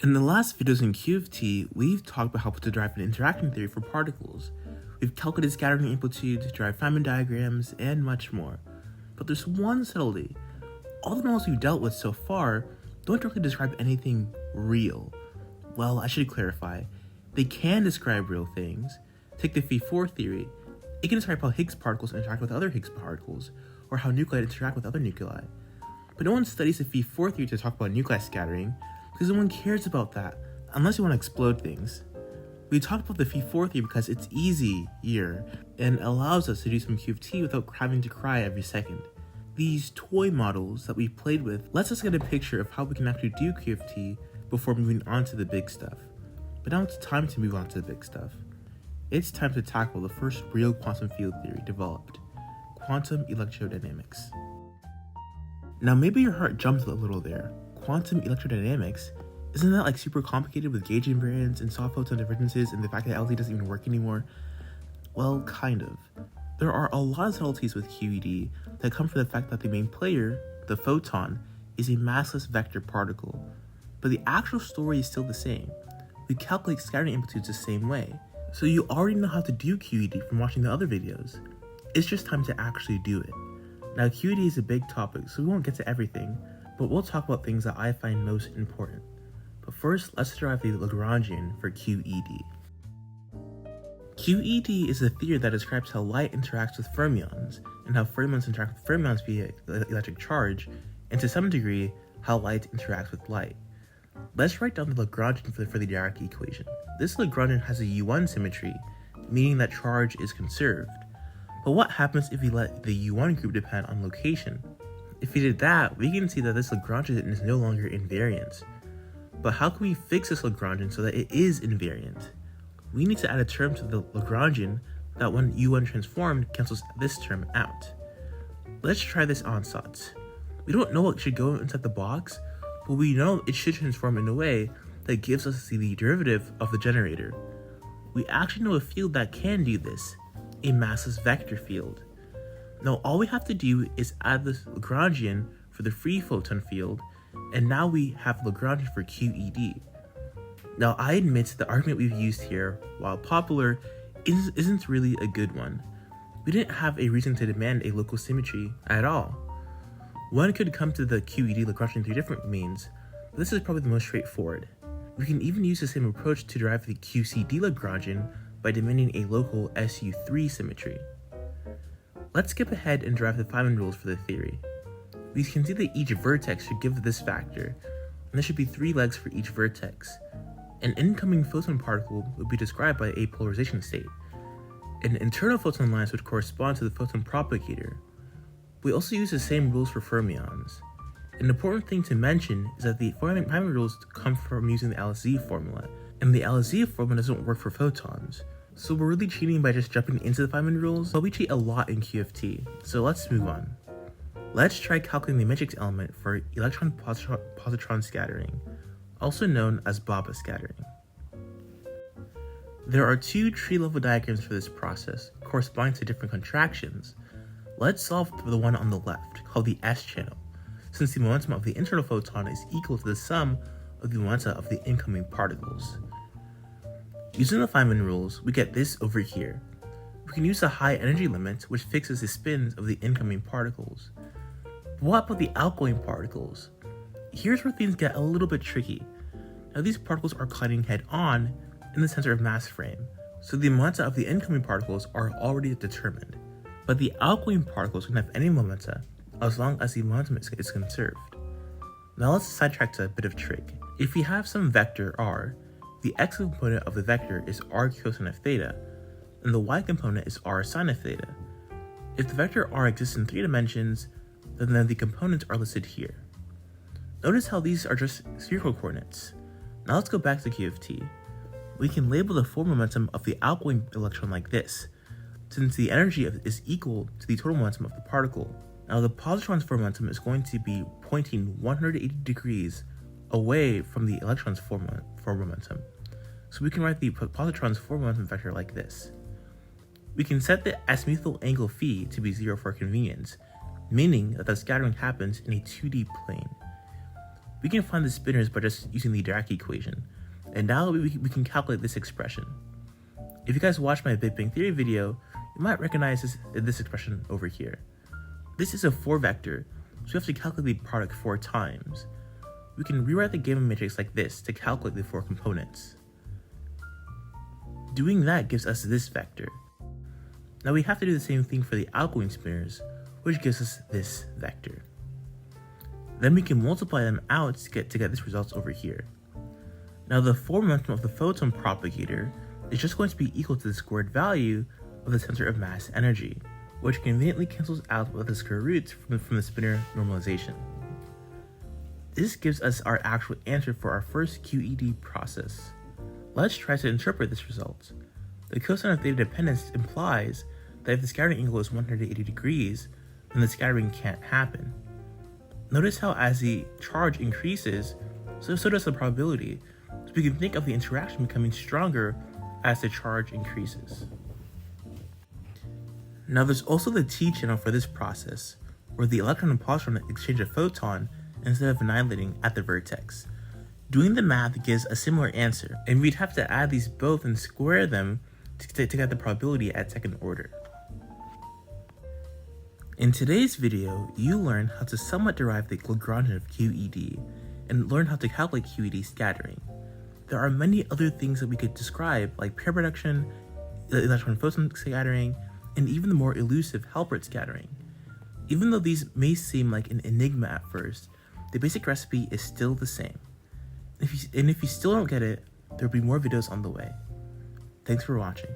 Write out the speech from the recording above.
In the last videos in QFT, we've talked about how to derive an interaction theory for particles. We've calculated scattering amplitudes, derived Feynman diagrams, and much more. But there's one subtlety. All the models we've dealt with so far don't directly describe anything real. Well, I should clarify. They can describe real things. Take the phi-4 theory. It can describe how Higgs particles interact with other Higgs particles, or how nuclei interact with other nuclei. But no one studies the phi-4 theory to talk about nuclei scattering, because no one cares about that, unless you want to explode things. We talked about the phi-4 theory because it's easier and allows us to do some QFT without having to cry every second. These toy models that we played with lets us get a picture of how we can actually do QFT before moving on to the big stuff. But now it's time to move on to the big stuff. It's time to tackle the first real quantum field theory developed, quantum electrodynamics. Now maybe your heart jumped a little there. Quantum electrodynamics? Isn't that like super complicated with gauge invariance and soft photon divergences and the fact that LZ doesn't even work anymore? Well, kind of. There are a lot of subtleties with QED that come from the fact that the main player, the photon, is a massless vector particle. But the actual story is still the same. We calculate scattering amplitudes the same way. So you already know how to do QED from watching the other videos. It's just time to actually do it. Now QED is a big topic, so we won't get to everything, but we'll talk about things that I find most important. But first, let's derive the Lagrangian for QED. QED is a theory that describes how light interacts with fermions, and how fermions interact with fermions via electric charge, and to some degree, how light interacts with light. Let's write down the Lagrangian for the Dirac equation. This Lagrangian has a U1 symmetry, meaning that charge is conserved. But what happens if we let the U1 group depend on location? If we did that, we can see that this Lagrangian is no longer invariant. But how can we fix this Lagrangian so that it is invariant? We need to add a term to the Lagrangian that when U1 transformed cancels this term out. Let's try this on SOTS. We don't know what should go inside the box, but we know it should transform in a way that gives us the derivative of the generator. We actually know a field that can do this, a massless vector field. Now all we have to do is add this Lagrangian for the free photon field, and now we have Lagrangian for QED. Now I admit the argument we've used here, while popular, isn't really a good one. We didn't have a reason to demand a local symmetry at all. One could come to the QED Lagrangian through different means, but this is probably the most straightforward. We can even use the same approach to derive the QCD Lagrangian by demanding a local SU3 symmetry. Let's skip ahead and derive the Feynman rules for the theory. We can see that each vertex should give this factor, and there should be 3 legs for each vertex. An incoming photon particle would be described by a polarization state. An internal photon lines would correspond to the photon propagator. We also use the same rules for fermions. An important thing to mention is that the Feynman rules come from using the LZ formula, and the LZ formula doesn't work for photons. So we're really cheating by just jumping into the Feynman rules, but we cheat a lot in QFT, so let's move on. Let's try calculating the matrix element for electron-positron scattering, also known as BABA scattering. There are 2 tree-level diagrams for this process, corresponding to different contractions. Let's solve for the one on the left, called the S channel, since the momentum of the internal photon is equal to the sum of the momenta of the incoming particles. Using the Feynman rules, we get this over here. We can use the high energy limit, which fixes the spins of the incoming particles. But what about the outgoing particles? Here's where things get a little bit tricky. Now these particles are colliding head-on in the center of mass frame, so the momenta of the incoming particles are already determined. But the outgoing particles can have any momenta, as long as the momentum is conserved. Now let's sidetrack to a bit of trick. If we have some vector r, the x component of the vector is r cosine of theta, and the y component is r sine of theta. If the vector r exists in 3 dimensions, then the components are listed here. Notice how these are just spherical coordinates. Now let's go back to QFT. We can label the forward momentum of the outgoing electron like this, since the energy is equal to the total momentum of the particle. Now the positron's forward momentum is going to be pointing 180 degrees away from the electron's forward momentum. So we can write the positron's forward momentum vector like this. We can set the azimuthal angle phi to be 0 for convenience, meaning that the scattering happens in a 2D plane. we can find the spinors by just using the Dirac equation, and now we can calculate this expression. If you guys watched my Big Bang Theory video, you might recognize this expression over here. This is a 4-vector, so we have to calculate the product 4 times. We can rewrite the given matrix like this to calculate the 4 components. Doing that gives us this vector. Now we have to do the same thing for the outgoing spinors, which gives us this vector. Then we can multiply them out to get this result over here. Now the forward momentum of the photon propagator is just going to be equal to the squared value of the center of mass energy, which conveniently cancels out with the square roots from the spinor normalization. This gives us our actual answer for our first QED process. Let's try to interpret this result. The cosine of theta dependence implies that if the scattering angle is 180 degrees, then the scattering can't happen. Notice how as the charge increases, so does the probability, so we can think of the interaction becoming stronger as the charge increases. Now there's also the T channel for this process, where the electron and positron exchange a photon instead of annihilating at the vertex. Doing the math gives a similar answer, and we'd have to add these both and square them to get the probability at second order. In today's video, you learn how to somewhat derive the Lagrangian of QED, and learn how to calculate QED scattering. There are many other things that we could describe, like pair production, electron-photon scattering, and even the more elusive Hilbert scattering. Even though these may seem like an enigma at first, the basic recipe is still the same. If you still don't get it, there will be more videos on the way. Thanks for watching.